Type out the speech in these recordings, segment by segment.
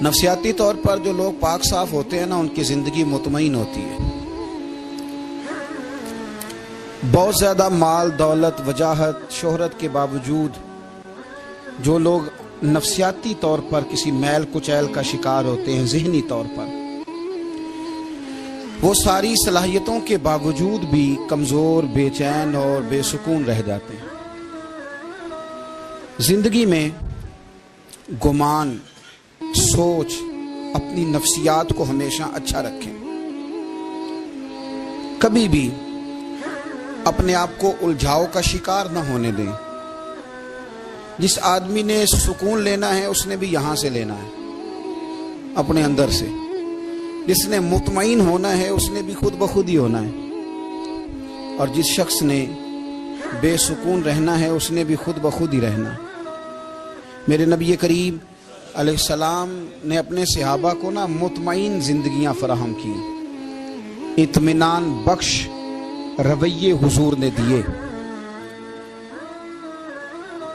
نفسیاتی طور پر جو لوگ پاک صاف ہوتے ہیں نا، ان کی زندگی مطمئن ہوتی ہے۔ بہت زیادہ مال دولت وجاہت شہرت کے باوجود جو لوگ نفسیاتی طور پر کسی میل کچیل کا شکار ہوتے ہیں، ذہنی طور پر، وہ ساری صلاحیتوں کے باوجود بھی کمزور، بے چین اور بے سکون رہ جاتے ہیں۔ زندگی میں گمان، سوچ، اپنی نفسیات کو ہمیشہ اچھا رکھیں۔ کبھی بھی اپنے آپ کو الجھاؤ کا شکار نہ ہونے دیں۔ جس آدمی نے سکون لینا ہے اس نے بھی یہاں سے لینا ہے، اپنے اندر سے۔ جس نے مطمئن ہونا ہے اس نے بھی خود بخود ہی ہونا ہے، اور جس شخص نے بے سکون رہنا ہے اس نے بھی خود بخود ہی رہنا ہے۔ میرے نبی کریم علیہ السلام نے اپنے صحابہ کو مطمئن زندگیاں فراہم کی، اطمینان بخش رویے حضور نے دیے۔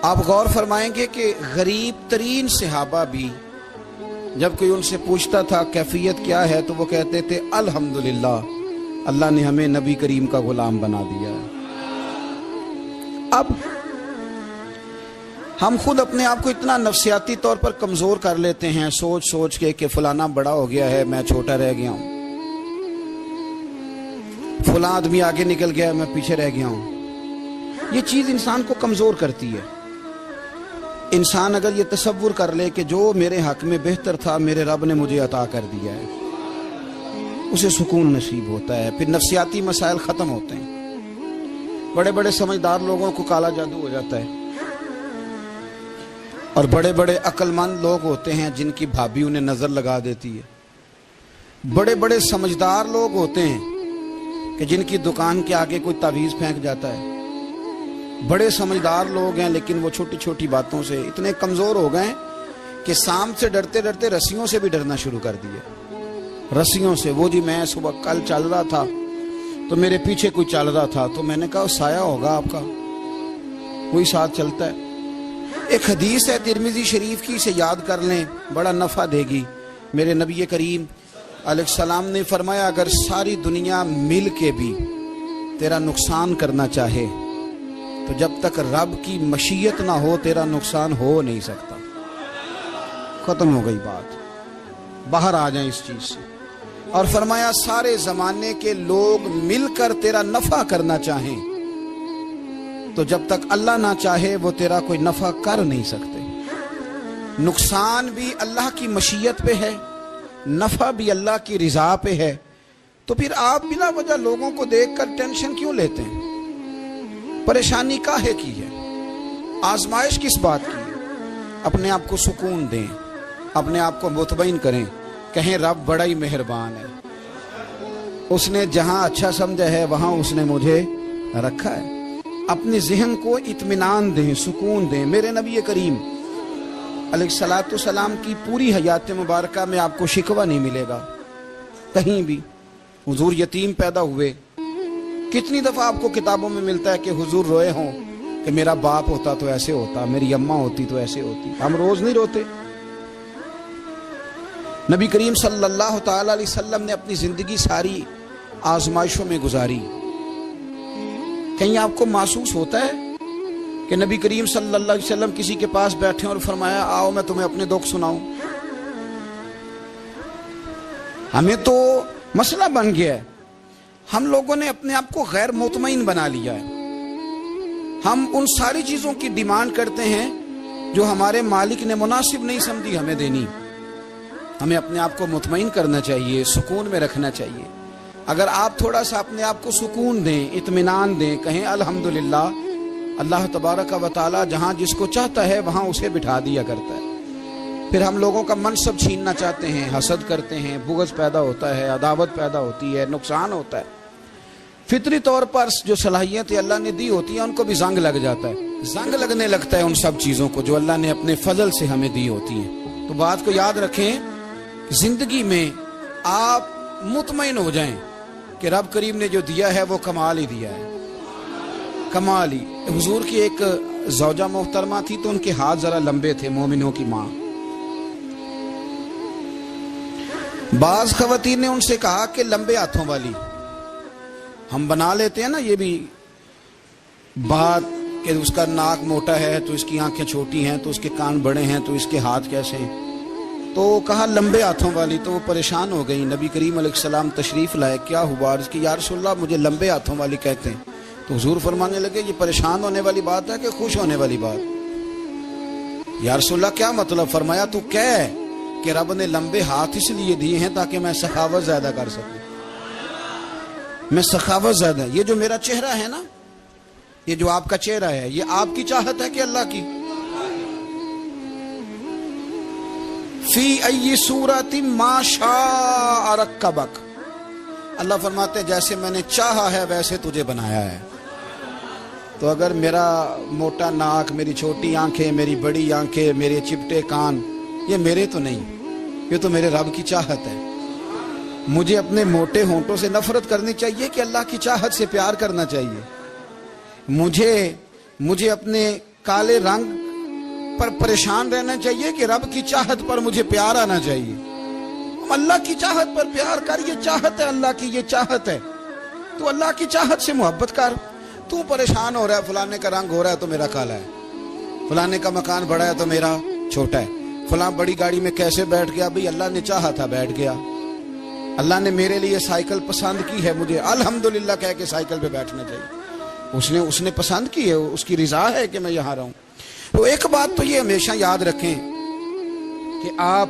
آپ غور فرمائیں گے کہ غریب ترین صحابہ بھی جب کوئی ان سے پوچھتا تھا کیفیت کیا ہے تو وہ کہتے تھے الحمدللہ، اللہ نے ہمیں نبی کریم کا غلام بنا دیا ہے۔ اب ہم خود اپنے آپ کو اتنا نفسیاتی طور پر کمزور کر لیتے ہیں، سوچ سوچ کے کہ فلانا بڑا ہو گیا ہے، میں چھوٹا رہ گیا ہوں، فلاں آدمی آگے نکل گیا ہے، میں پیچھے رہ گیا ہوں۔ یہ چیز انسان کو کمزور کرتی ہے۔ انسان اگر یہ تصور کر لے کہ جو میرے حق میں بہتر تھا میرے رب نے مجھے عطا کر دیا ہے، اسے سکون نصیب ہوتا ہے، پھر نفسیاتی مسائل ختم ہوتے ہیں۔ بڑے بڑے سمجھدار لوگوں کو کالا جادو ہو جاتا ہے، اور بڑے بڑے عقل مند لوگ ہوتے ہیں جن کی بھابھی انہیں نظر لگا دیتی ہے۔ بڑے بڑے سمجھدار لوگ ہوتے ہیں کہ جن کی دکان کے آگے کوئی تعویذ پھینک جاتا ہے۔ بڑے سمجھدار لوگ ہیں لیکن وہ چھوٹی چھوٹی باتوں سے اتنے کمزور ہو گئے کہ سانپ سے ڈرتے ڈرتے رسیوں سے بھی ڈرنا شروع کر دیا۔ رسیوں سے، وہ جی میں صبح کل چل رہا تھا تو میرے پیچھے کوئی چل رہا تھا تو میں نے کہا سایہ ہوگا آپ کا، کوئی ساتھ چلتا ہے۔ ایک حدیث ہے ترمذی شریف کی، اسے یاد کر لیں، بڑا نفع دے گی۔ میرے نبی کریم علیہ السلام نے فرمایا اگر ساری دنیا مل کے بھی تیرا نقصان کرنا چاہے تو جب تک رب کی مشیت نہ ہو تیرا نقصان ہو نہیں سکتا۔ ختم ہو گئی بات، باہر آ جائیں اس چیز سے۔ اور فرمایا سارے زمانے کے لوگ مل کر تیرا نفع کرنا چاہیں تو جب تک اللہ نہ چاہے وہ تیرا کوئی نفع کر نہیں سکتے۔ نقصان بھی اللہ کی مشیت پہ ہے، نفع بھی اللہ کی رضا پہ ہے، تو پھر آپ بلا وجہ لوگوں کو دیکھ کر ٹینشن کیوں لیتے ہیں؟ پریشانی کاہے کی ہے؟ آزمائش کس بات کی ہے؟ اپنے آپ کو سکون دیں، اپنے آپ کو مطمئن کریں، کہیں رب بڑا ہی مہربان ہے، اس نے جہاں اچھا سمجھا ہے وہاں اس نے مجھے رکھا ہے۔ اپنے ذہن کو اطمینان دیں، سکون دیں۔ میرے نبی کریم علیہ الصلاۃ والسلام کی پوری حیات مبارکہ میں آپ کو شکوہ نہیں ملے گا کہیں بھی۔ حضور یتیم پیدا ہوئے، کتنی دفعہ آپ کو کتابوں میں ملتا ہے کہ حضور روئے ہوں کہ میرا باپ ہوتا تو ایسے ہوتا، میری اماں ہوتی تو ایسے ہوتی۔ ہم روز نہیں روتے؟ نبی کریم صلی اللہ تعالی علیہ وسلم نے اپنی زندگی ساری آزمائشوں میں گزاری۔ کہیں آپ کو محسوس ہوتا ہے کہ نبی کریم صلی اللہ علیہ وسلم کسی کے پاس بیٹھے اور فرمایا آؤ میں تمہیں اپنے دکھ سناؤں؟ ہمیں تو مسئلہ بن گیا ہے، ہم لوگوں نے اپنے آپ کو غیر مطمئن بنا لیا ہے۔ ہم ان ساری چیزوں کی ڈیمانڈ کرتے ہیں جو ہمارے مالک نے مناسب نہیں سمجھی ہمیں دینی۔ ہمیں اپنے آپ کو مطمئن کرنا چاہیے، سکون میں رکھنا چاہیے۔ اگر آپ تھوڑا سا اپنے آپ کو سکون دیں، اطمینان دیں، کہیں الحمدللہ، اللہ تبارک و تعالی جہاں جس کو چاہتا ہے وہاں اسے بٹھا دیا کرتا ہے۔ پھر ہم لوگوں کا منصب چھیننا چاہتے ہیں، حسد کرتے ہیں، بغض پیدا ہوتا ہے، عداوت پیدا ہوتی ہے، نقصان ہوتا ہے۔ فطری طور پر جو صلاحیتیں اللہ نے دی ہوتی ہیں ان کو بھی زنگ لگ جاتا ہے، زنگ لگنے لگتا ہے ان سب چیزوں کو جو اللہ نے اپنے فضل سے ہمیں دی ہوتی ہیں۔ تو بات کو یاد رکھیں، زندگی میں آپ مطمئن ہو جائیں کہ رب کریم نے جو دیا ہے وہ کمال ہی دیا ہے، کمال ہی۔ حضور کی ایک زوجہ محترمہ تھی تو ان کے ہاتھ ذرا لمبے تھے، مومنوں کی ماں۔ بعض خواتین نے ان سے کہا کہ لمبے ہاتھوں والی، ہم بنا لیتے ہیں نا یہ بھی بات کہ اس کا ناک موٹا ہے تو اس کی آنکھیں چھوٹی ہیں، تو اس کے کان بڑے ہیں تو اس کے ہاتھ کیسے ہیں، تو کہا لمبے ہاتھوں والی، تو وہ پریشان ہو گئی۔ نبی کریم علیہ السلام تشریف لائے، کیا ہوا؟ عرض کی یا رسول اللہ مجھے لمبے ہاتھوں والی کہتے ہیں۔ تو حضور فرمانے لگے یہ پریشان ہونے والی بات ہے کہ خوش ہونے والی بات؟ یا رسول اللہ کیا مطلب؟ فرمایا تو کہہ کہ رب نے لمبے ہاتھ اس لیے دیے ہیں تاکہ میں سخاوت زیادہ کر سکوں، میں سخاوت زیادہ، یہ جو میرا چہرہ ہے نا، یہ جو آپ کا چہرہ ہے، یہ آپ کی چاہت ہے کہ اللہ کی؟ فی ای صورت ما شاء رکبک، اللہ فرماتے ہیں جیسے میں نے چاہا ہے ویسے تجھے بنایا ہے۔ تو اگر میرا موٹا ناک، میری چھوٹی آنکھیں، میری بڑی آنکھیں، میرے چپٹے کان، یہ میرے تو نہیں، یہ تو میرے رب کی چاہت ہے۔ مجھے اپنے موٹے ہونٹوں سے نفرت کرنی چاہیے کہ اللہ کی چاہت سے پیار کرنا چاہیے؟ مجھے اپنے کالے رنگ پر پریشان رہنا چاہیے کہ رب کی چاہت پر مجھے پیار آنا چاہیے؟ اللہ کی چاہت پر پیار کر، یہ چاہت ہے اللہ کی، یہ چاہت ہے، تو اللہ کی چاہت سے محبت کر۔ تو پریشان ہو رہا ہے فلانے کا رنگ ہو رہا ہے تو میرا کالا ہے، فلانے کا مکان بڑا ہے تو میرا چھوٹا ہے، فلاں بڑی گاڑی میں کیسے بیٹھ گیا؟ بھئی اللہ نے چاہا تھا بیٹھ گیا، اللہ نے میرے لیے سائیکل پسند کی ہے، مجھے الحمدللہ کہہ کے سائیکل پہ بیٹھنا چاہیے، اس نے پسند کی ہے، اس کی رضا ہے کہ میں یہاں رہوں۔ تو ایک بات تو یہ ہمیشہ یاد رکھیں کہ آپ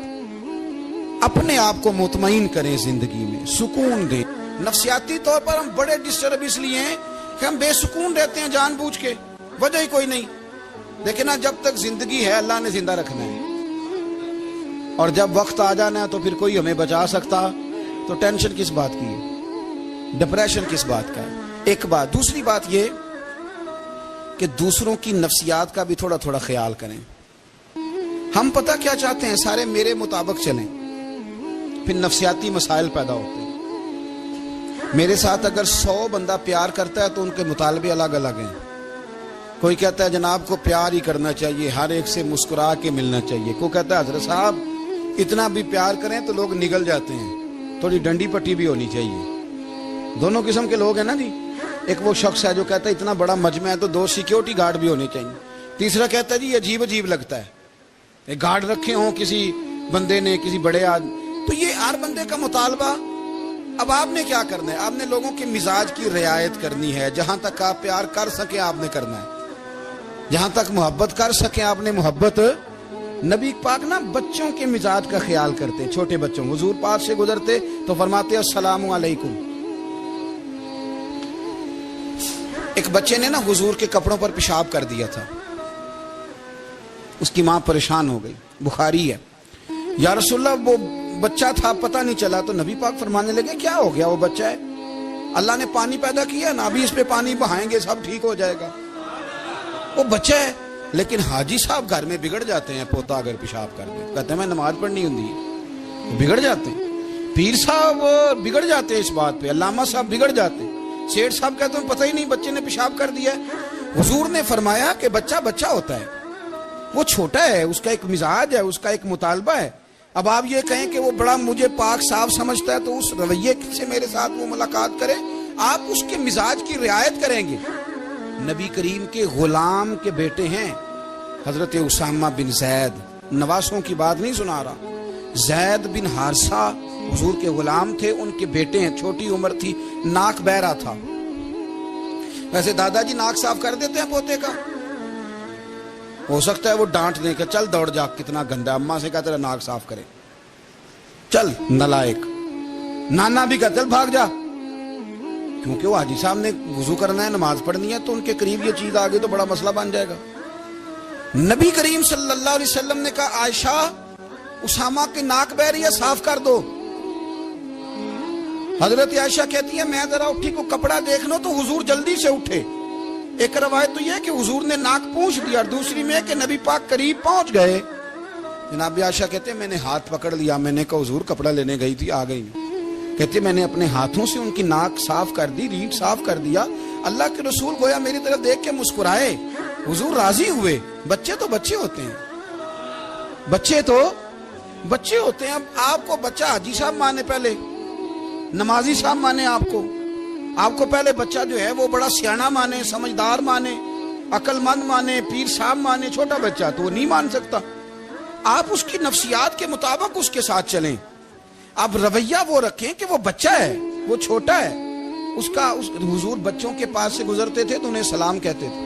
اپنے آپ کو مطمئن کریں، زندگی میں سکون دیں۔ نفسیاتی طور پر ہم بڑے ڈسٹرب اس لیے ہیں کہ ہم بے سکون رہتے ہیں جان بوجھ کے، وجہ ہی کوئی نہیں، لیکن جب تک زندگی ہے اللہ نے زندہ رکھنا ہے، اور جب وقت آ جانا ہے تو پھر کوئی ہمیں بچا سکتا، تو ٹینشن کس بات کی ہے، ڈپریشن کس بات کا ہے؟ ایک بات۔ دوسری بات یہ کہ دوسروں کی نفسیات کا بھی تھوڑا تھوڑا خیال کریں۔ ہم پتہ کیا چاہتے ہیں؟ سارے میرے مطابق چلیں، پھر نفسیاتی مسائل پیدا ہوتے ہیں۔ میرے ساتھ اگر 100 بندہ پیار کرتا ہے تو ان کے مطالبے الگ الگ ہیں۔ کوئی کہتا ہے جناب کو پیار ہی کرنا چاہیے، ہر ایک سے مسکرا کے ملنا چاہیے، کوئی کہتا ہے حضرت صاحب اتنا بھی پیار کریں تو لوگ نگل جاتے ہیں، تھوڑی ڈنڈی پٹی بھی ہونی چاہیے۔ دونوں قسم کے لوگ ہیں نا جی۔ ایک وہ شخص ہے جو کہتا ہے اتنا بڑا مجمع ہے تو 2 سیکیورٹی گارڈ بھی ہونے چاہیے۔ تیسرا کہتا ہے جی عجیب عجیب لگتا ہے، گارڈ رکھے ہوں کسی بندے نے، کسی بڑے آدمی، تو یہ ہر بندے کا مطالبہ۔ اب آپ نے کیا کرنا ہے؟ آپ نے لوگوں کے مزاج کی رعایت کرنی ہے، جہاں تک آپ پیار کر سکیں آپ نے کرنا ہے، جہاں تک محبت کر سکیں آپ نے محبت۔ نبی پاک نا بچوں کے مزاج کا خیال کرتے، چھوٹے بچوں، حضور پاک سے گزرتے تو فرماتے السلام علیکم۔ ایک بچے نے نا حضور کے کپڑوں پر پیشاب کر دیا تھا، اس کی ماں پریشان ہو گئی، بخاری ہے۔ یا رسول اللہ وہ بچہ تھا پتہ نہیں چلا، تو نبی پاک فرمانے لگے کیا ہو گیا؟ وہ بچہ ہے، اللہ نے پانی پیدا کیا نا، ابھی اس پہ پانی بہائیں گے سب ٹھیک ہو جائے گا، وہ بچہ ہے۔ لیکن حاجی صاحب گھر میں بگڑ جاتے ہیں، پوتا اگر پیشاب کر دے کہتے ہیں میں نماز پڑھنی ہوں، بگڑ جاتے ہیں، پیر صاحب بگڑ جاتے ہیں اس بات پہ، علامہ صاحب بگڑ جاتے ہیں، سیٹھ صاحب کہتے ہیں پتہ ہی نہیں بچے نے پیشاب کر دیا ہے۔ حضور نے فرمایا کہ بچہ بچہ ہوتا ہے، وہ چھوٹا ہے، اس کا ایک مزاج ہے، اس کا ایک مطالبہ ہے۔ اب آپ یہ کہیں کہ وہ بڑا مجھے پاک صاف سمجھتا ہے تو اس رویے سے میرے ساتھ وہ ملاقات کرے، آپ اس کے مزاج کی رعایت کریں گے۔ نبی کریم کے غلام کے بیٹے ہیں حضرت اسامہ بن زید، نواسوں کی بات نہیں سنا رہا، زید بن حارثہ حضور کے غلام تھے، ان کے بیٹے ہیں، چھوٹی عمر تھی، ناک بہ رہا تھا۔ ویسے دادا جی ناک صاف کر دیتے ہیں پوتے کا، ہو سکتا ہے وہ ڈانٹ دیں کہ چل دوڑ جا کتنا گندا، اماں سے کہا تیرا ناک صاف کرے، چل نالائق، نانا بھی کہا چل بھاگ جا، کیونکہ وہ حاجی صاحب نے وضو کرنا ہے، نماز پڑھنی ہے، تو ان کے قریب یہ چیز آ گئی تو بڑا مسئلہ بن جائے گا۔ نبی کریم صلی اللہ علیہ وسلم نے کہا عائشہ اسامہ کی ناک بہ رہی ہے صاف کر دو۔ حضرت عائشہ کہتی ہے میں ذرا اٹھی کو کپڑا دیکھ لو تو حضور جلدی سے اٹھے۔ ایک روایت تو یہ کہ حضور نے ناک پوچھ دیا، اور دوسری میں کہ نبی پاک قریب پہنچ گئے۔ جناب عائشہ کہتے ہیں میں نے ہاتھ پکڑ لیا، میں نے کہا حضور کپڑا لینے گئی تھی آ گئی۔ کہتے میں نے اپنے ہاتھوں سے ان کی ناک صاف کر دی، ریڑھ صاف کر دیا۔ اللہ کے رسول گویا میری طرف دیکھ کے مسکرائے، حضور راضی ہوئے۔ بچے تو بچے ہوتے ہیں، بچے تو بچے ہوتے ہیں. اب آپ کو بچہ حاجی صاحب مانے, پہلے نمازی صاحب مانے, آپ کو پہلے بچہ جو ہے وہ بڑا سیانا مانے, سمجھدار مانے, عقل مند مانے, پیر صاحب مانے. چھوٹا بچہ تو وہ نہیں مان سکتا. آپ اس کی نفسیات کے مطابق اس کے ساتھ چلیں. آپ رویہ وہ رکھیں کہ وہ بچہ ہے, وہ چھوٹا ہے. حضور بچوں کے پاس سے گزرتے تھے تو انہیں سلام کہتے تھے.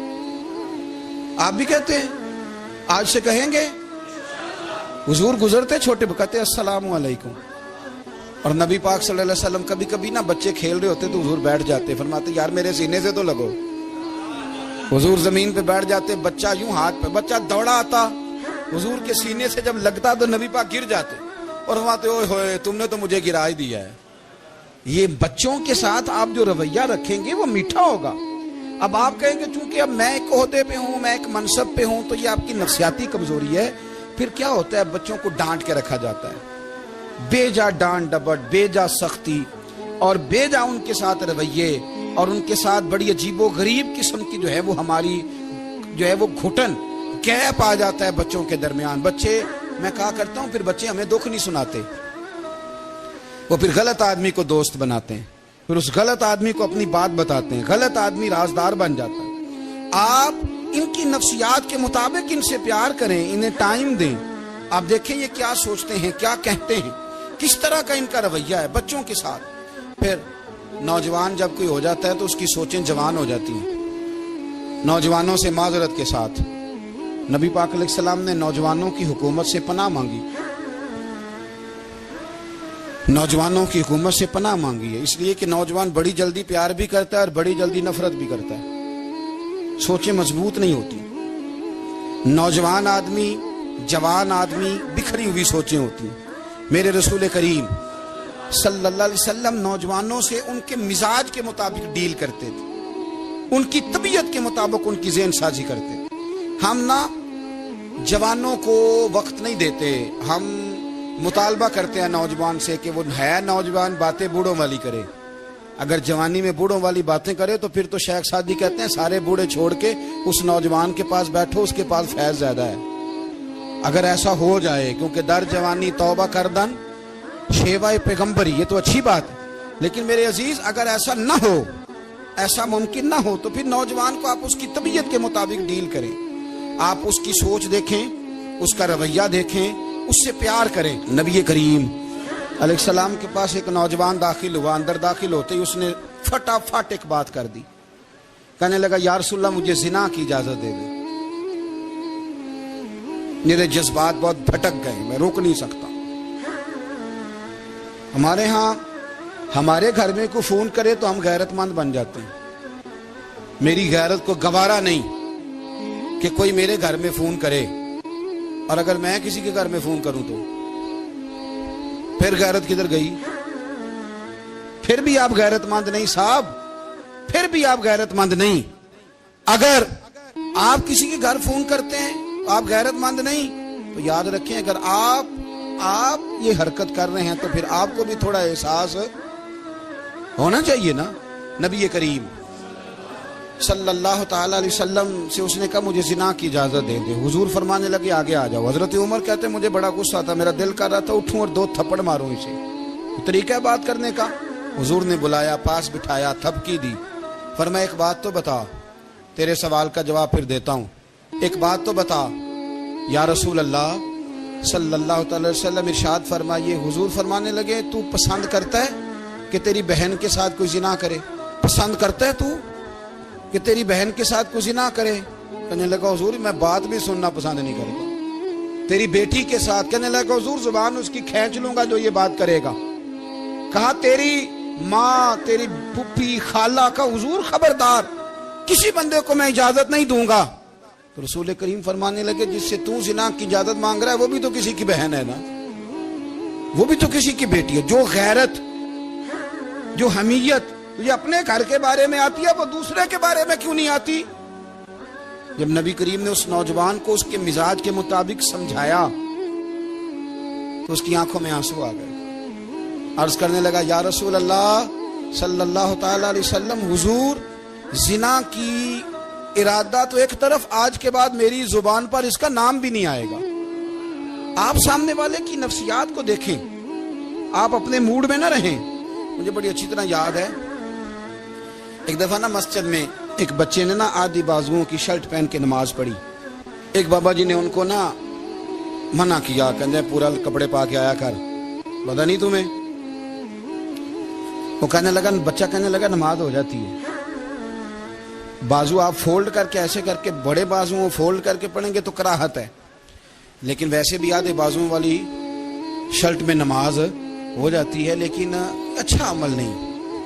آپ بھی کہتے ہیں, آج سے کہیں گے. حضور گزرتے چھوٹے کہتے السلام علیکم. اور نبی پاک صلی اللہ علیہ وسلم کبھی کبھی نا بچے کھیل رہے ہوتے تو حضور بیٹھ جاتے, فرماتے یار میرے سینے سے تو لگو. حضور زمین پہ بیٹھ جاتے, بچہ یوں ہاتھ پہ, بچہ دوڑا آتا, حضور کے سینے سے جب لگتا تو نبی پاک گر جاتے اور فرماتے اوئے ہوئے تم نے تو مجھے گرا ہی دیا ہے. یہ بچوں کے ساتھ آپ جو رویہ رکھیں گے وہ میٹھا ہوگا. اب آپ کہیں گے چونکہ اب میں ایک عہدے پہ ہوں, میں ایک منصب پہ ہوں, تو یہ آپ کی نفسیاتی کمزوری ہے. پھر کیا ہوتا ہے, بچوں کو ڈانٹ کے رکھا جاتا ہے, بے جا ڈانٹ ڈپٹ, بے جا سختی اور بے جا ان کے ساتھ رویے, اور ان کے ساتھ بڑی عجیب و غریب قسم کی جو ہے وہ ہماری جو ہے وہ گھٹن گیپ آ جاتا ہے بچوں کے درمیان. بچے, میں کہا کرتا ہوں, پھر بچے ہمیں دکھ نہیں سناتے, وہ پھر غلط آدمی کو دوست بناتے ہیں, پھر اس غلط آدمی کو اپنی بات بتاتے ہیں, غلط آدمی رازدار بن جاتا ہے. آپ ان کی نفسیات کے مطابق ان سے پیار کریں, انہیں ٹائم دیں. آپ دیکھیں یہ کیا سوچتے ہیں, کیا کہتے ہیں, کس طرح کا ان کا رویہ ہے بچوں کے ساتھ. پھر نوجوان جب کوئی ہو جاتا ہے تو اس کی سوچیں جوان ہو جاتی ہیں. نوجوانوں سے معذرت کے ساتھ نبی پاک علیہ السلام نے نوجوانوں کی حکومت سے پناہ مانگی, نوجوانوں کی حکومت سے پناہ مانگی ہے, اس لیے کہ نوجوان بڑی جلدی پیار بھی کرتا ہے اور بڑی جلدی نفرت بھی کرتا ہے. سوچیں مضبوط نہیں ہوتی. نوجوان آدمی, جوان آدمی, بکھری ہوئی سوچیں ہوتی ہیں. میرے رسول کریم صلی اللہ علیہ وسلم نوجوانوں سے ان کے مزاج کے مطابق ڈیل کرتے تھے, ان کی طبیعت کے مطابق ان کی ذہن سازی کرتے تھے. ہم نہ جوانوں کو وقت نہیں دیتے, ہم مطالبہ کرتے ہیں نوجوان سے کہ وہ ہے نوجوان, باتیں بوڑھوں والی کرے. اگر جوانی میں بوڑھوں والی باتیں کرے تو پھر تو شیخ سعدی کہتے ہیں سارے بوڑھے چھوڑ کے اس نوجوان کے پاس بیٹھو, اس کے پاس فیض زیادہ ہے. اگر ایسا ہو جائے, کیونکہ در جوانی توبہ کردن شیوائے پیغمبری, یہ تو اچھی بات ہے, لیکن میرے عزیز اگر ایسا نہ ہو, ایسا ممکن نہ ہو, تو پھر نوجوان کو آپ اس کی طبیعت کے مطابق ڈیل کریں. آپ اس کی سوچ دیکھیں, اس کا رویہ دیکھیں, اس سے پیار کریں. نبی کریم علیہ السلام کے پاس ایک نوجوان داخل ہوا, اندر داخل ہوتے ہی اس نے فٹافٹ ایک بات کر دی. کہنے لگا یا رسول اللہ مجھے زنا کی اجازت دے دیں. میرے جذبات بہت بھٹک گئے, میں روک نہیں سکتا. ہمارے ہاں ہمارے گھر میں کوئی فون کرے تو ہم غیرت مند بن جاتے ہیں. میری غیرت کو گوارا نہیں کہ کوئی میرے گھر میں فون کرے, اور اگر میں کسی کے گھر میں فون کروں تو پھر غیرت کدھر گئی؟ پھر بھی آپ غیرت مند نہیں صاحب, پھر بھی آپ غیرت مند نہیں. اگر آپ کسی کے گھر فون کرتے ہیں تو آپ غیرت مند نہیں, تو یاد رکھیں اگر آپ یہ حرکت کر رہے ہیں تو پھر آپ کو بھی تھوڑا احساس ہونا چاہیے نا. نبی کریم صلی اللہ تعالی علیہ وسلم سے اس نے کہا مجھے زنا کی اجازت دے دے. حضور فرمانے لگے آگے آ جاؤ. حضرت عمر کہتے مجھے بڑا غصہ تھا, میرا دل کر رہا تھا اٹھوں اور 2 تھپڑ ماروں اسے. طریقہ ہے بات کرنے کا. حضور نے بلایا, پاس بٹھایا, تھپکی دی, فرمایا ایک بات تو بتا, تیرے سوال کا جواب پھر دیتا ہوں, ایک بات تو بتا. یا رسول اللہ صلی اللہ تعالی وسلم ارشاد فرمائیے. حضور فرمانے لگے تو پسند کرتا ہے کہ تیری بہن کے ساتھ کوئی زنا کرے؟ پسند کرتا ہے تو کہ تیری بہن کے ساتھ کوئی زنا کرے؟ کہنے لگا حضور میں بات بھی سننا پسند نہیں کرتا. تیری بیٹی کے ساتھ؟ کہنے لگا حضور زبان اس کی کھینچ لوں گا جو یہ بات کرے گا. کہا تیری ماں, تیری پھپھی, خالہ کا؟ حضور خبردار, کسی بندے کو میں اجازت نہیں دوں گا. تو رسول کریم فرمانے لگے جس سے تو زنا کی اجازت مانگ رہا ہے وہ بھی تو کسی کی بہن ہے نا, وہ بھی تو کسی کی بیٹی ہے. جو غیرت, جو حمیت تجھے اپنے گھر کے بارے میں آتی ہے وہ دوسرے کے بارے میں کیوں نہیں آتی؟ جب نبی کریم نے اس نوجوان کو اس کے مزاج کے مطابق سمجھایا تو اس کی آنکھوں میں آنسو آ گئے. عرض کرنے لگا یا رسول اللہ صلی اللہ تعالی علیہ وسلم, حضور زنا کی ارادہ تو ایک طرف, آج کے بعد میری زبان پر اس کا نام بھی نہیں آئے گا. آپ سامنے والے کی نفسیات کو دیکھیں، آپ اپنے موڈ میں نہ رہیں۔ مجھے بڑی اچھی طرح یاد ہے، ایک دفعہ نا مسجد میں ایک بچے نے نا آدھی بازوؤں کی شرٹ پہن کے نماز پڑھی۔ ایک بابا جی نے ان کو نا منع کیا، کہتے پورا کپڑے پا کے آیا کر، پتا نہیں تمہیں؟ وہ کہنے لگا، بچہ کہنے لگا نماز ہو جاتی ہے، بازو آپ فولڈ کر کے ایسے کر کے بڑے بازو فولڈ کر کے پڑھیں گے تو کراہت ہے، لیکن ویسے بھی آدھے بازو والی شرٹ میں نماز ہو جاتی ہے، لیکن اچھا عمل نہیں،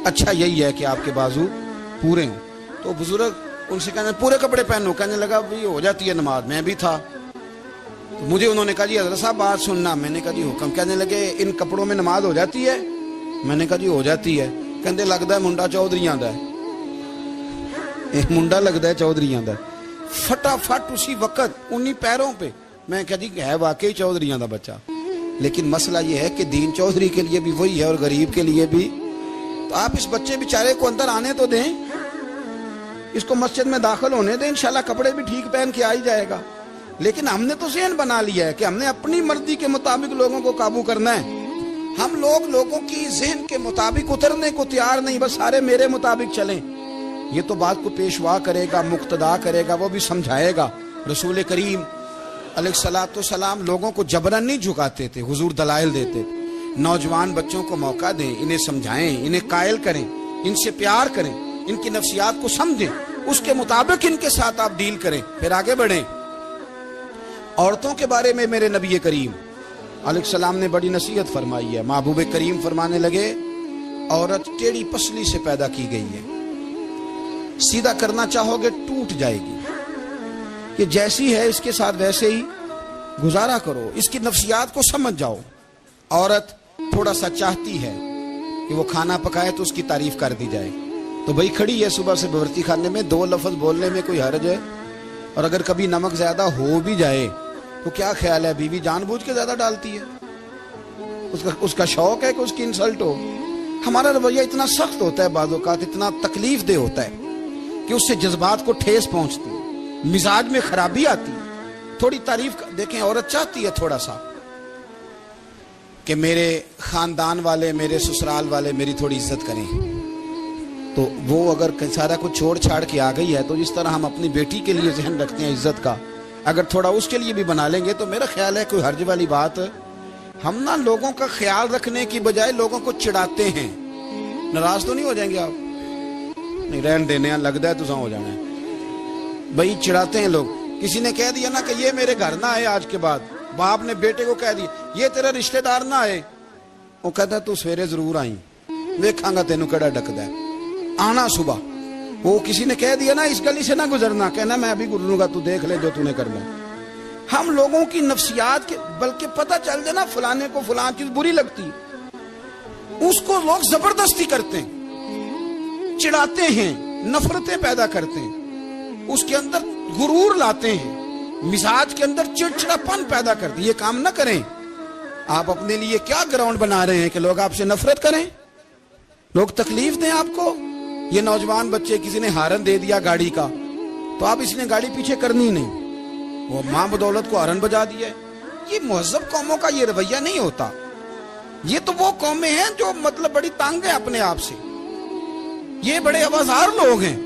اچھا یہی ہے کہ آپ کے بازو پورے ہوں۔ تو بزرگ ان سے کہنے پورے کپڑے پہنو، کہنے لگا بھی ہو جاتی ہے نماز، میں بھی تھا۔ تو مجھے انہوں نے کہا جی حضرت صاحب بات سننا، میں نے کہا جی حکم۔ کہنے لگے ان کپڑوں میں نماز ہو جاتی ہے؟ میں نے کہا جی ہو جاتی ہے۔ کہندے لگتا ہے منڈا چودھریاں دا ہے، منڈا لگتا ہے چودھریاں دا، فٹافٹ اسی وقت انہی پیروں پہ۔ میں کہا جی ہے واقعی چودھریاں دا بچہ، لیکن مسئلہ یہ ہے کہ دین چودھری کے لیے بھی وہی ہے اور غریب کے لیے بھی۔ تو آپ اس بچے بیچارے کو اندر آنے تو دیں، اس کو مسجد میں داخل ہونے دیں، انشاءاللہ کپڑے بھی ٹھیک پہن کے آ ہی جائے گا۔ لیکن ہم نے تو ذہن بنا لیا ہے کہ ہم نے اپنی مرضی کے مطابق لوگوں کو قابو کرنا ہے۔ ہم لوگوں کی ذہن کے مطابق اترنے کو تیار نہیں، بس سارے میرے مطابق چلیں۔ یہ تو بات کو پیشوا کرے گا، مقتدا کرے گا، وہ بھی سمجھائے گا۔ رسول کریم علیہ الصلوۃ والسلام لوگوں کو جبرن نہیں جھکاتے تھے، حضور دلائل دیتے تھے۔ نوجوان بچوں کو موقع دیں، انہیں سمجھائیں، انہیں قائل کریں، ان سے پیار کریں، ان کی نفسیات کو سمجھیں، اس کے مطابق ان کے ساتھ آپ ڈیل کریں، پھر آگے بڑھیں۔ عورتوں کے بارے میں میرے نبی کریم علیہ السلام نے بڑی نصیحت فرمائی ہے۔ محبوب کریم فرمانے لگے عورت ٹیڑھی پسلی سے پیدا کی گئی ہے، سیدھا کرنا چاہو گے ٹوٹ جائے گی، کہ جیسی ہے اس کے ساتھ ویسے ہی گزارا کرو، اس کی نفسیات کو سمجھ جاؤ۔ عورت تھوڑا سا چاہتی ہے کہ وہ کھانا پکائے تو اس کی تعریف کر دی جائے، تو بھئی کھڑی ہے صبح سے باورچی خانے میں، 2 لفظ بولنے میں کوئی حرج ہے؟ اور اگر کبھی نمک زیادہ ہو بھی جائے تو کیا خیال ہے، بیوی جان بوجھ کے زیادہ ڈالتی ہے؟ اس کا شوق ہے کہ اس کی انسلٹ ہو؟ ہمارا رویہ اتنا سخت ہوتا ہے، بعض اوقات اتنا تکلیف دہ ہوتا ہے کہ اس سے جذبات کو ٹھیس پہنچتی ہے، مزاج میں خرابی آتی ہے۔ تھوڑی تعریف دیکھیں، عورت چاہتی ہے تھوڑا سا کہ میرے خاندان والے، میرے سسرال والے میری تھوڑی عزت کریں، تو وہ اگر سارا کچھ چھوڑ چھاڑ کے آ گئی ہے تو جس طرح ہم اپنی بیٹی کے لیے ذہن رکھتے ہیں عزت کا، اگر تھوڑا اس کے لیے بھی بنا لیں گے تو میرا خیال ہے کوئی حرج والی بات۔ ہم نا لوگوں کا خیال رکھنے کی بجائے لوگوں کو چڑھاتے ہیں۔ ناراض تو نہیں ہو جائیں گے آپ؟ نہیں، رہن دینے لگتا ہے تو ہو جانا ہے بھائی، چڑھاتے ہیں لوگ۔ کسی نے کہہ دیا نا کہ یہ میرے گھر نہ آئے آج کے بعد، باپ نے بیٹے کو کہہ دیا یہ تیرا رشتہ دار نہ آئے، وہ کہتا ہے تو سویرے ضرور آئی، دیکھاں گا تینوں کیڑا ڈکدا ہے، آنا صبح۔ وہ کسی نے کہہ دیا نا اس گلی سے نہ گزرنا، کہنا میں ابھی گزروں گا، تو دیکھ لے جو تو نے کرنا۔ ہم لوگوں کی نفسیات کے بلکہ پتہ چل جائے نا فلانے کو فلان چیز بری لگتی ہے، اس کو لوگ زبردستی کرتے ہیں، چڑھاتے ہیں، نفرتیں پیدا کرتے ہیں، اس کے اندر غرور لاتے ہیں، مزاج کے اندر چڑچڑاپن پیدا کرتے ہیں۔ یہ کام نہ کریں۔ آپ اپنے لیے کیا گراؤنڈ بنا رہے ہیں کہ لوگ آپ سے نفرت کریں، لوگ تکلیف دیں آپ کو؟ یہ نوجوان بچے کسی نے ہارن دے دیا گاڑی کا تو آپ اس نے گاڑی پیچھے کرنی نہیں، وہ ماں بدولت کو ہارن بجا دیا ہے۔ یہ مہذب قوموں کا یہ رویہ نہیں ہوتا۔ یہ تو وہ قومیں ہیں جو مطلب بڑی تنگ ہیں اپنے آپ سے، یہ بڑے آوازار لوگ ہیں۔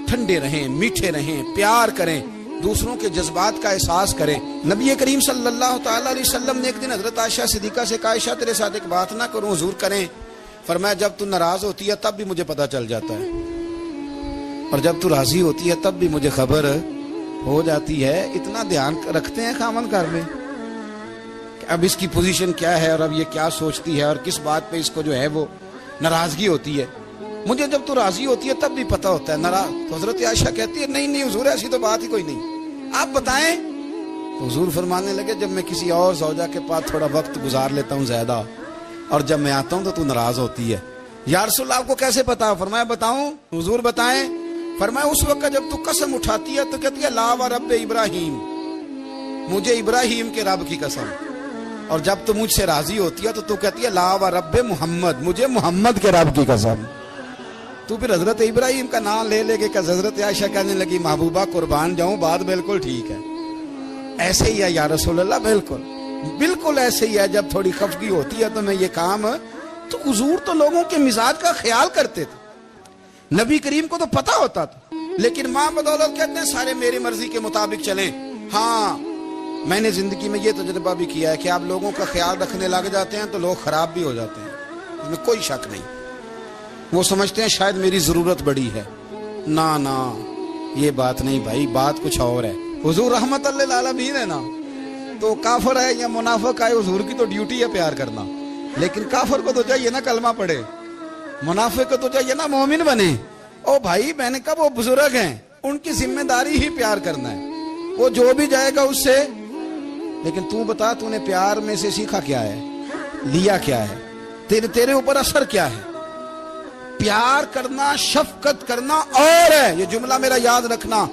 ٹھنڈے رہیں، میٹھے رہیں، پیار کریں، دوسروں کے جذبات کا احساس کریں۔ نبی کریم صلی اللہ تعالی علیہ وسلم نے ایک دن حضرت عائشہ صدیقہ سے کہا عائشہ تیرے ساتھ ایک بات نہ کروں، حضور کریں؟ فرمایا جب تو ناراض ہوتی ہے تب بھی مجھے پتہ چل جاتا ہے، اور جب تو راضی ہوتی ہے تب بھی مجھے خبر ہو جاتی ہے۔ اتنا دھیان رکھتے ہیں خاوند گھر میں کہ اب اس کی پوزیشن کیا ہے اور اب یہ کیا سوچتی ہے اور کس بات پہ اس کو جو ہے وہ ناراضگی ہوتی ہے۔ مجھے جب تو راضی ہوتی ہے تب بھی پتہ ہوتا ہے ناراض۔ تو حضرت عائشہ کہتی ہے نہیں نہیں حضور ایسی تو بات ہی کوئی نہیں، آپ بتائیں۔ تو حضور فرمانے لگے جب میں کسی اور زوجہ کے پاس تھوڑا وقت گزار لیتا ہوں زیادہ، اور جب میں آتا ہوں تو ناراض ہوتی ہے۔ یا رسول اللہ آپ کو کیسے پتا؟ فرمایا بتاؤں؟ حضور بتائیں۔ فرمایا اس وقت جب تو قسم اٹھاتی ہے تو کہتی ہے لا و رب ابراہیم، مجھے ابراہیم کے رب کی قسم، اور جب تو مجھ سے راضی ہوتی ہے تو کہتی ہے لا و رب محمد، مجھے محمد کے رب کی قسم۔ تو پھر حضرت ابراہیم کا نام لے لے کے کہ حضرت عائشہ کہنے لگی محبوبہ قربان جاؤں، بات بالکل ٹھیک ہے، ایسے ہی ہے یا رسول اللہ، بالکل بالکل ایسے ہی ہے، جب تھوڑی خفگی ہوتی ہے تو میں یہ کام، تو حضور تو لوگوں کے مزاج کا خیال کرتے تھے، نبی کریم کو تو پتا ہوتا تھا، لیکن ماں بدولت کہتے ہیں سارے میری مرضی کے مطابق چلیں۔ ہاں میں نے زندگی میں یہ تجربہ بھی کیا ہے کہ آپ لوگوں کا خیال رکھنے لگ جاتے ہیں تو لوگ خراب بھی ہو جاتے ہیں، اس میں کوئی شک نہیں۔ وہ سمجھتے ہیں شاید میری ضرورت بڑی ہے، نا یہ بات نہیں بھائی، بات کچھ اور ہے۔ حضور رحمت اللہ للعالمین ہے نا، تو کافر ہے یا منافق ہے، حضور کی تو ڈیوٹی ہے پیار کرنا، لیکن کافر کو تو چاہیے نا کلمہ پڑھے، منافق کو تو چاہیے نا مومن بنے۔ او بھائی میں نے کہا وہ بزرگ ہیں، ان کی ذمہ داری ہی پیار کرنا ہے، وہ جو بھی جائے گا اس سے، لیکن تو بتا تو نے پیار میں سے سیکھا کیا ہے، لیا کیا ہے، تیرے اوپر اثر کیا ہے؟ پیار کرنا، شفقت کرنا اور ہے، یہ جملہ میرا یاد رکھنا،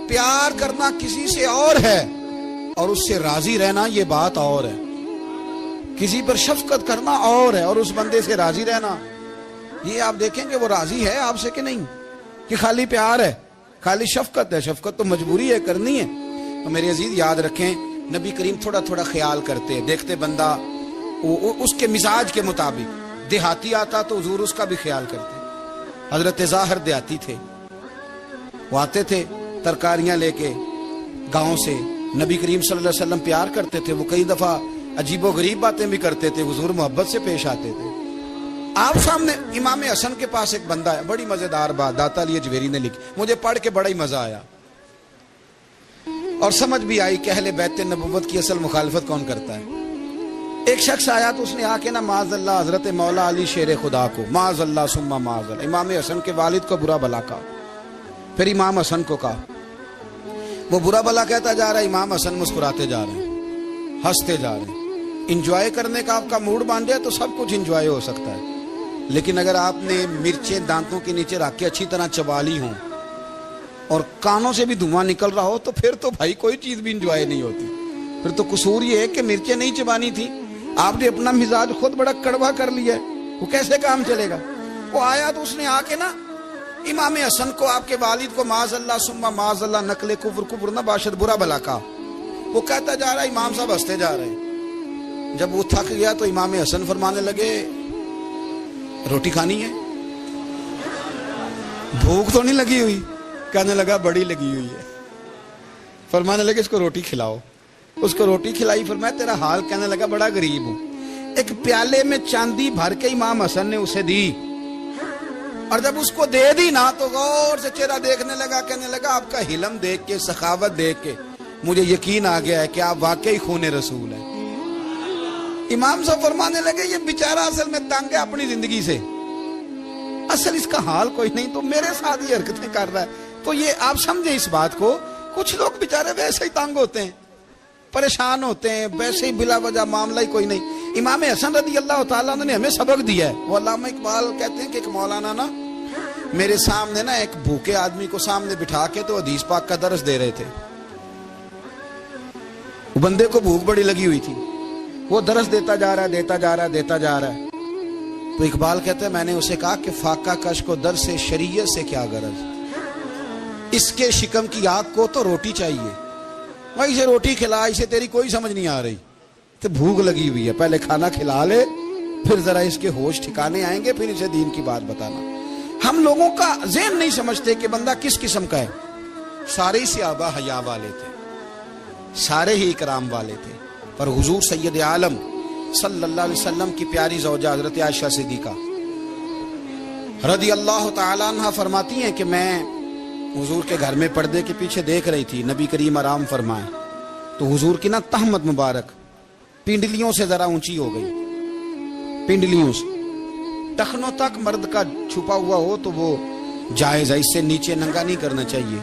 پیار کرنا کسی سے اور ہے اور اس سے راضی رہنا یہ بات اور ہے۔ کسی پر شفقت کرنا اور ہے اور اس بندے سے راضی رہنا، یہ آپ دیکھیں کہ وہ راضی ہے آپ سے کہ نہیں، کہ خالی پیار ہے، خالی شفقت ہے۔ شفقت تو مجبوری ہے، کرنی ہے۔ تو میرے عزیز یاد رکھیں، نبی کریم تھوڑا تھوڑا خیال کرتے، دیکھتے بندہ اس کے مزاج کے مطابق، دیہاتی آتا تو حضور اس کا بھی خیال کرتے۔ حضرت ظاہر دیہاتی تھے، وہ آتے تھے ترکاریاں لے کے گاؤں سے، نبی کریم صلی اللہ علیہ وسلم پیار کرتے تھے، وہ کئی دفعہ عجیب و غریب باتیں بھی کرتے تھے، حضور محبت سے پیش آتے تھے۔ آپ سامنے امام حسن کے پاس ایک بندہ ہے، بڑی مزیدار بات داتا علی اجویری نے لکھی، مجھے پڑھ کے بڑا ہی مزہ آیا اور سمجھ بھی آئی کہ اہل بیت نبوت کی اصل مخالفت کون کرتا ہے۔ ایک شخص آیا تو اس نے آ کے نا معاذ اللہ حضرت مولا علی شیر خدا کو، معاذ اللہ ثم معاذ اللہ، امام حسن کے والد کو برا بھلا کہا، پھر امام حسن کو کہا، وہ برا بھلا کہتا جا رہا ہے، امام حسن مسکراتے جا رہے ہیں، ہنستے جا رہے ہیں۔ انجوائے کرنے کا آپ کا موڈ بن جائے تو سب کچھ انجوائے ہو سکتا ہے، لیکن اگر آپ نے مرچیں دانتوں کے نیچے رکھ کے اچھی طرح چبا لی ہوں اور کانوں سے بھی دھواں نکل رہا ہو تو پھر تو بھائی کوئی چیز بھی انجوائے نہیں ہوتی، پھر تو قصور یہ ہے کہ مرچیں نہیں چبانی تھی، آپ نے اپنا مزاج خود بڑا کڑوا کر لیا ہے، وہ کیسے کام چلے گا؟ وہ آیا تو اس نے آ کے نا امام حسن کو، آپ کے والد کو، معاذ اللہ ثم معاذ اللہ، نقل کفر نہ باشد، برا بھلا کہا۔ وہ کہتا جا رہا ہے، امام صاحب ہنستے جا رہے ہیں۔ جب وہ تھک گیا تو امام حسن فرمانے لگے، روٹی کھانی ہے؟ بھوک تو نہیں لگی ہوئی؟ کہنے لگا بڑی لگی ہوئی ہے۔ فرمانے لگے اس کو روٹی کھلاؤ، اس کو روٹی کھلائی، فرمایا تیرا حال؟ کہنے لگا بڑا غریب ہوں۔ ایک پیالے میں چاندی بھر کے امام حسن نے اسے دی، اور جب اس کو دے دی نا تو غور سے چہرہ دیکھنے لگا، کہنے لگا آپ کا حلم دیکھ کے، سخاوت دیکھ کے مجھے یقین آ گیا ہے کہ آپ واقعی خون رسول ہیں۔ امام صاحب فرمانے لگے یہ بیچارہ اصل میں تنگ ہے اپنی زندگی سے، اصل اس کا حال کوئی نہیں، تو میرے ساتھ یہ حرکتیں کر رہا ہے۔ تو یہ آپ سمجھیں اس بات کو، کچھ لوگ بیچارے ویسے ہی تنگ ہوتے ہیں، پریشان ہوتے ہیں، ویسے ہی بلا وجہ معاملہ ہی کوئی نہیں۔ امام حسن رضی اللہ تعالیٰ عنہ نے ہمیں سبق دیا ہے۔ وہ علامہ اقبال کہتے ہیں کہ ایک مولانا نا میرے سامنے نا ایک بھوکے آدمی کو سامنے بٹھا کے تو حدیث پاک کا درس دے رہے تھے، بندے کو بھوک بڑی لگی ہوئی تھی، وہ درس دیتا جا رہا ہے۔ تو اقبال کہتے ہیں میں نے اسے کہا کہ فاقہ کش کو درس شریعت سے کیا غرض، اس کے شکم کی آگ کو تو روٹی چاہیے، وہیں سے روٹی کھلا، اسے تیری کوئی سمجھ نہیں آ رہی، تو بھوک لگی ہوئی ہے، پہلے کھانا کھلا لے، پھر ذرا اس کے ہوش ٹھکانے آئیں گے، پھر اسے دین کی بات بتانا۔ ہم لوگوں کا ذہن نہیں سمجھتے کہ بندہ کس قسم کا ہے۔ سارے ہی صحابہ حیا والے تھے، سارے ہی اکرام والے تھے، پر حضور سید عالم صلی اللہ علیہ وسلم کی پیاری زوجہ حضرت عائشہ صدیقہ رضی اللہ تعالیٰ عنہ فرماتی ہیں کہ میں حضور کے گھر میں پردے کے پیچھے دیکھ رہی تھی، نبی کریم آرام فرمائے تو حضور کی نا تہمت مبارک پنڈلیوں سے ذرا اونچی ہو گئی، پنڈلیوں سے ٹخنوں تک مرد کا چھپا ہوا ہو تو وہ جائز ہے، اس سے نیچے ننگا نہیں کرنا چاہیے،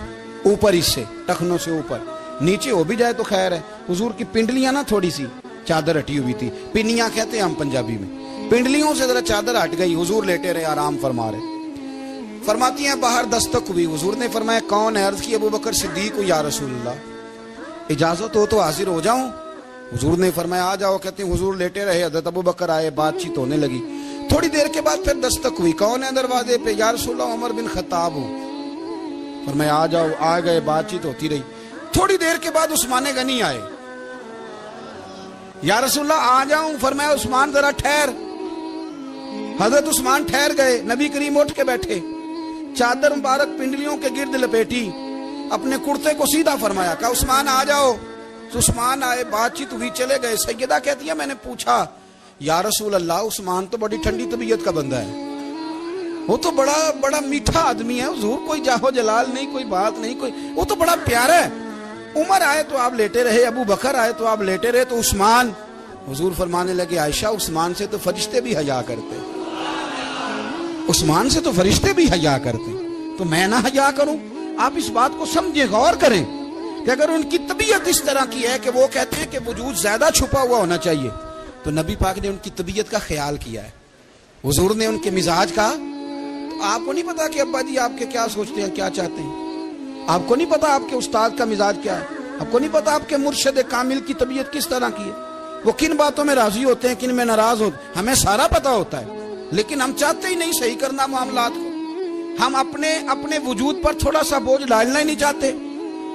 اوپر اس سے ٹخنوں سے اوپر، نیچے ہو بھی جائے تو خیر ہے۔ حضور کی پنڈلیاں نا تھوڑی سی چادر ہٹی ہوئی تھی، پنیاں کہتے ہیں ہم پنجابی میں، پنڈلیوں سے ذرا چادر ہٹ گئی، حضور لیٹے رہے، آرام فرما رہے۔ فرماتی ہیں باہر دستک ہوئی، حضور نے فرمایا کون ہے؟ عرض کی ابو بکر صدیق یا رسول اللہ، اجازت ہو تو حاضر ہو جاؤں؟ حضور نے فرمایا آ جاؤ۔ کہتے ہیں حضور لیٹے رہے، حضرت ابو بکر آئے، بات چیت ہونے لگی، تھوڑی دیر کے بعد پھر دستک ہوئی، کون ہے دروازے پہ؟ یا رسول اللہ عمر بن خطاب ہوں۔ فرمایا آ جاؤ، آ گئے، بات چیت ہوتی رہی، تھوڑی دیر کے بعد عثمان غنی آئے، یا رسول اللہ آ جاؤں؟ فرمایا عثمان ذرا ٹھہر۔ حضرت عثمان ٹھہر گئے، نبی کریم اٹھ کے بیٹھے، چادر مبارک پنڈلیوں کے گرد لپیٹی، اپنے کرتے کو سیدھا فرمایا، کہا عثمان آ جاؤ۔ تو عثمان آئے، بات چیت ہوئی، چلے گئے۔ سیدہ کہتی ہے میں نے پوچھا یا رسول اللہ عثمان تو بڑی ٹھنڈی طبیعت کا بندہ ہے، وہ تو بڑا میٹھا آدمی ہے حضور، کوئی جاہو جلال نہیں، کوئی بات نہیں، وہ تو بڑا پیارا ہے۔ عمر آئے تو آپ لیٹے رہے، ابو بکر آئے تو آپ لیٹے رہے، تو عثمان؟ حضور فرمانے لگے عائشہ عثمان سے تو فرشتے بھی حیا کرتے، عثمان سے تو فرشتے بھی حیا کرتے، تو میں نہ حیا کروں؟ آپ اس بات کو سمجھیں، غور کریں کہ اگر ان کی طبیعت اس طرح کی ہے کہ وہ کہتے ہیں کہ وجود زیادہ چھپا ہوا ہونا چاہیے، تو نبی پاک نے ان کی طبیعت کا خیال کیا ہے، حضور نے ان کے مزاج کا۔ تو آپ کو نہیں پتا کہ ابا جی آپ کے کیا سوچتے ہیں، کیا چاہتے ہیں؟ آپ کو نہیں پتا آپ کے استاد کا مزاج کیا ہے؟ آپ کو نہیں پتا آپ کے مرشد کامل کی طبیعت کس طرح کی ہے؟ وہ کن باتوں میں راضی ہوتے ہیں، کن میں ناراض ہوتے ہیں، ہمیں سارا پتا ہوتا ہے، لیکن ہم چاہتے ہی نہیں صحیح کرنا معاملات کو۔ ہم اپنے وجود پر تھوڑا سا بوجھ ڈالنا ہی نہیں چاہتے،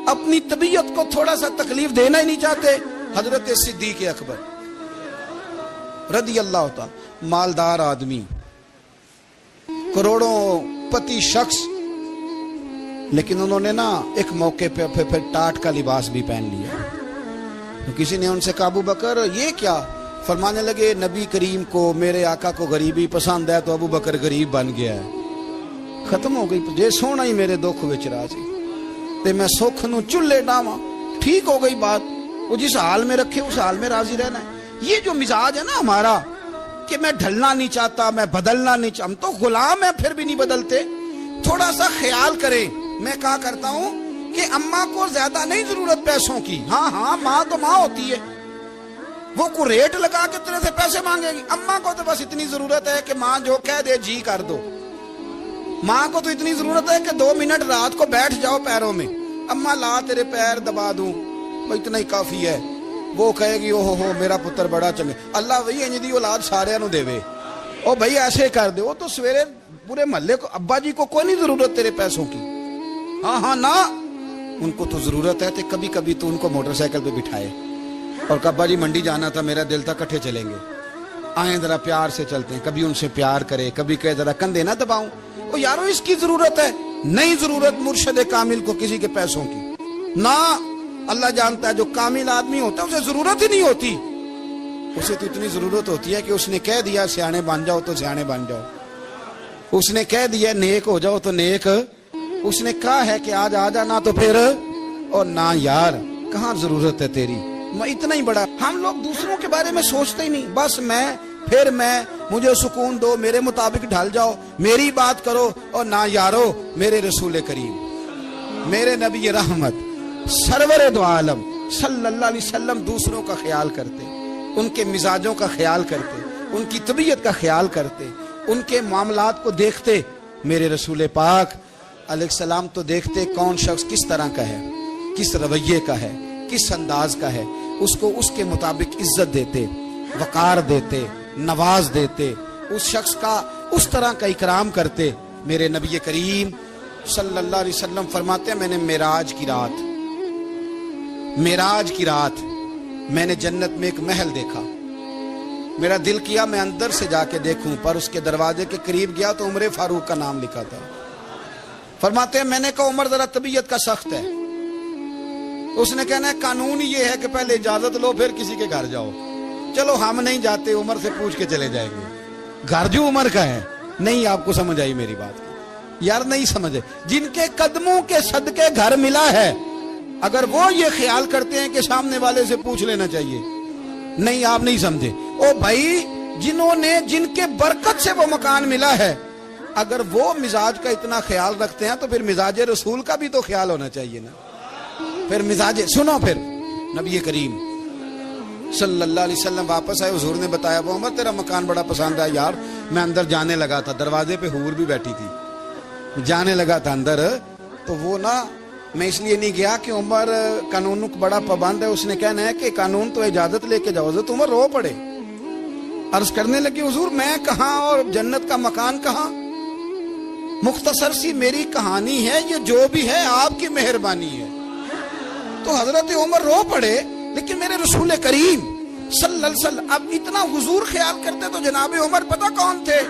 اپنی طبیعت کو تھوڑا سا تکلیف دینا ہی نہیں چاہتے۔ حضرت صدیق اکبر رضی اللہ تعالی، مالدار آدمی، کروڑوں پتی شخص، لیکن انہوں نے نا ایک موقع پہ پھر ٹاٹ کا لباس بھی پہن لیا۔ تو کسی نے ان سے کہا ابو بکر یہ کیا؟ فرمانے لگے نبی کریم کو، میرے آقا کو غریبی پسند ہے، تو ابو بکر غریب بن گیا ہے، ختم ہو گئی، جے سونا ہی میرے دکھ وچ راضی تے میں سکھ نو چلے ڈاواں، ٹھیک ہو گئی بات۔ وہ جس حال میں رکھے اس حال میں راضی رہنا ہے۔ یہ جو مزاج ہے نا ہمارا کہ میں ڈھلنا نہیں چاہتا، میں بدلنا نہیں چاہتا، ہم تو غلام ہیں پھر بھی نہیں بدلتے۔ تھوڑا سا خیال کریں۔ میں کہا کرتا ہوں کہ اماں کو زیادہ نہیں ضرورت پیسوں کی، ہاں ماں تو ماں ہوتی ہے، وہ کو ریٹ لگا کے تیرے سے پیسے مانگے گی۔ اماں کو تو بس اتنی ضرورت ہے کہ ماں جو کہہ دے جی کر دو۔ ماں کو تو اتنی ضرورت ہے کہ 2 منٹ رات کو بیٹھ جاؤ پیروں میں، اماں لا تیرے پیر دبا دوں، وہ اتنا ہی کافی ہے۔ وہ کہے گی او ہو میرا پتر بڑا چنگا، اللہ وہی انج دی اولاد سارے نو دے، او بھائی ایسے کر دے۔ وہ تو سویرے پورے محلے کو، ابا جی کو کوئی نہیں ضرورت تیرے پیسوں کی، ہاں نا، ان کو تو ضرورت ہے۔ تو کبھی کبھی تو ان کو موٹر سائیکل پہ بٹھائے اور ابا جی منڈی جانا تھا، میرا دل تھا کٹھے چلیں گے، آئیں ذرا پیار سے چلتے ہیں، کبھی ان سے پیار کرے، کبھی کہے ذرا کندھے نہ دباؤں، وہ یارو اس کی ضرورت ہے، نہیں ضرورت مرشد کامل کو کسی کے پیسوں کی نہ۔ اللہ جانتا ہے جو کامل آدمی ہوتا ہے اسے ضرورت ہی نہیں ہوتی، اسے تو اتنی ضرورت ہوتی ہے کہ اس نے کہہ دیا سیانے بن جاؤ تو سیانے بن جاؤ، اس نے کہہ دیا نیک ہو جاؤ تو نیک، اس نے کہا ہے کہ آج آ جانا تو پھر، اور نہ یار کہاں ضرورت ہے تیری، میں اتنا ہی بڑا۔ ہم لوگ دوسروں کے بارے میں سوچتے ہی نہیں، بس میں مجھے سکون دو، میرے مطابق ڈھل جاؤ، میری بات کرو، اور نہ یارو میرے رسول کریم، میرے نبی رحمت سرور دو عالم صلی اللہ علیہ وسلم دوسروں کا خیال کرتے، ان کے مزاجوں کا خیال کرتے، ان کی طبیعت کا خیال کرتے، ان کے معاملات کو دیکھتے۔ میرے رسول پاک علیہ السلام تو دیکھتے کون شخص کس طرح کا ہے، کس رویے کا ہے، کس انداز کا ہے، اس کو اس کے مطابق عزت دیتے، وقار دیتے، نواز دیتے، اس شخص کا اس طرح کا اکرام کرتے۔ میرے نبی کریم صلی اللہ علیہ وسلم فرماتے ہیں میں نے معراج کی رات میں نے جنت میں ایک محل دیکھا، میرا دل کیا میں اندر سے جا کے دیکھوں، پر اس کے دروازے کے قریب گیا تو عمر فاروق کا نام لکھا تھا۔ فرماتے ہیں میں نے کہا عمر ذرا طبیعت کا سخت ہے، اس نے کہنا ہے قانون یہ ہے کہ پہلے اجازت لو پھر کسی کے گھر جاؤ۔ چلو ہم نہیں جاتے، عمر سے پوچھ کے چلے جائیں گے، گھر جو عمر کا ہے۔ نہیں آپ کو سمجھ آئی میری بات یار؟ نہیں سمجھے؟ جن کے قدموں کے صدقے گھر ملا ہے، اگر وہ یہ خیال کرتے ہیں کہ سامنے والے سے پوچھ لینا چاہیے، نہیں آپ نہیں سمجھے۔ او بھائی جن کے برکت سے وہ مکان ملا ہے، اگر وہ مزاج کا اتنا خیال رکھتے ہیں تو پھر مزاج رسول کا بھی تو خیال ہونا چاہیے نا۔ پھر مزاج سنو، پھر نبی کریم صلی اللہ علیہ وسلم واپس آئے، حضور نے بتایا وہ عمر تیرا مکان بڑا پسند ہے یار، میں اندر جانے لگا تھا، دروازے پہ حور بھی بیٹھی تھی، جانے لگا تھا اندر، تو وہ نا میں اس لیے نہیں گیا کہ عمر قانون کو بڑا پابند ہے، اس نے کہنا ہے کہ قانون تو اجازت لے کے جاؤ۔ حضرت عمر رو پڑے، عرض کرنے لگی حضور میں کہاں اور جنت کا مکان کہاں، مختصر سی میری کہانی ہے، یہ جو بھی ہے آپ کی مہربانی ہے۔ تو حضرت عمر رو پڑے، لیکن میرے رسول کریم صلی اللہ علیہ وسلم. اب اتنا حضور خیال کرتے تو جناب عمر پتہ کون تھے؟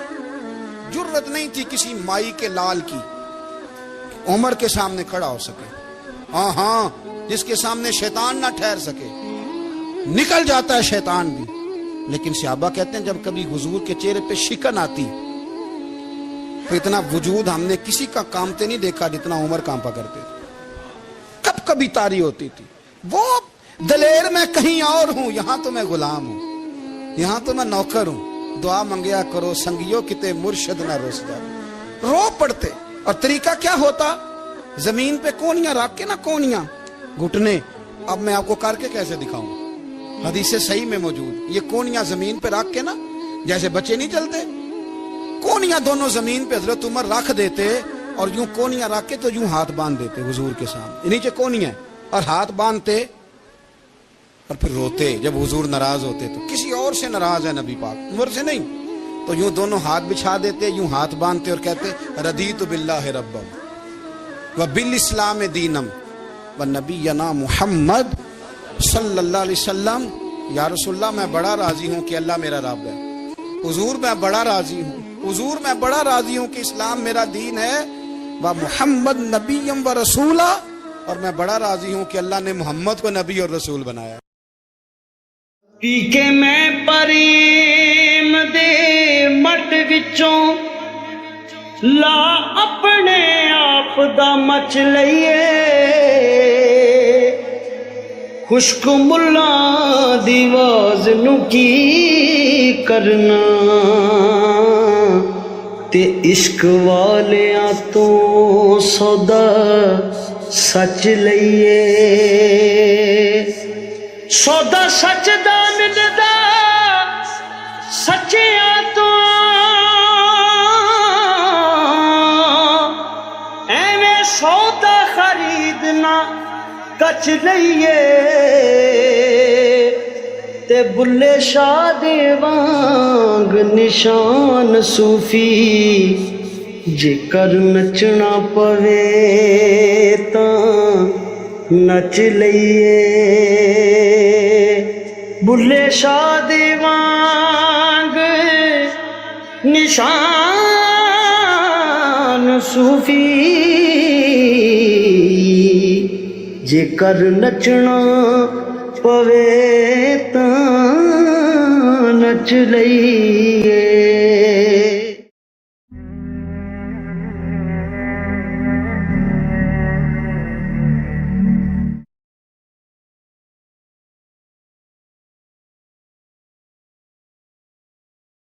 جرت نہیں تھی کسی مائی کے لال کی عمر کے سامنے کھڑا ہو سکے. ہاں جس کے سامنے شیطان نہ ٹھہر سکے. نکل جاتا ہے شیطان بھی. لیکن صحابہ کہتے ہیں جب کبھی حضور کے چہرے پہ شکن آتی تو اتنا وجود ہم نے کسی کا کامتے نہیں دیکھا جتنا عمر کانپا کرتے تھے. کب کبھی تاری ہوتی تھی. وہ دلیر میں کہیں اور ہوں، یہاں تو میں غلام ہوں، یہاں تو میں نوکر ہوں. دعا منگیا کرو سنگیو کتے مرشد نہ روس جا. رو پڑتے. اور طریقہ کیا ہوتا؟ زمین پہ کونیاں رکھ کے نا، کونیاں گھٹنے. اب میں آپ کو کر کے کیسے دکھاؤں؟ حدیث صحیح میں موجود. یہ کونیاں زمین پہ رکھ کے نا، جیسے بچے نہیں چلتے، کونیاں دونوں زمین پہ حضرت عمر رکھ دیتے اور یوں کونیاں رکھ کے تو یوں ہاتھ باندھ دیتے حضور کے سامنے. نیچے کونیاں اور ہاتھ باندھتے اور پھر روتے. جب حضور ناراض ہوتے تو کسی اور سے ناراض ہے نبی پاک، عمر سے نہیں، تو یوں دونوں ہاتھ بچھا دیتے، یوں ہاتھ باندھتے اور کہتے رضیت باللہ ربا وبالاسلام دینم ونبینا محمد صلی اللہ علیہ وسلم. یا رسول اللہ میں بڑا راضی ہوں کہ اللہ میرا رب ہے. حضور میں بڑا راضی ہوں، حضور میں بڑا راضی ہوں کہ اسلام میرا دین ہے. و محمد نبیم و رسولہ، اور میں بڑا راضی ہوں کہ اللہ نے محمد کو نبی اور رسول بنایا. پی کے میں پریم دے مٹ وچوں لا اپنے آپ دا مچ لئیے. خشک ملا دی واز نو کی کرنا تے عشق والیاں تو سودا سچ لئیے. سودا سچ دا ملدا سچیاں تو ایویں سودا خریدنا کچ لئیے. تے بلے شاہ دے وانگ نشان صوفی جے کر نچنا پوے تاں نچ لئیے. بلے شاہ دے وانگ نشان صوفی جے کر نچنا پوے تاں نچ لئیے.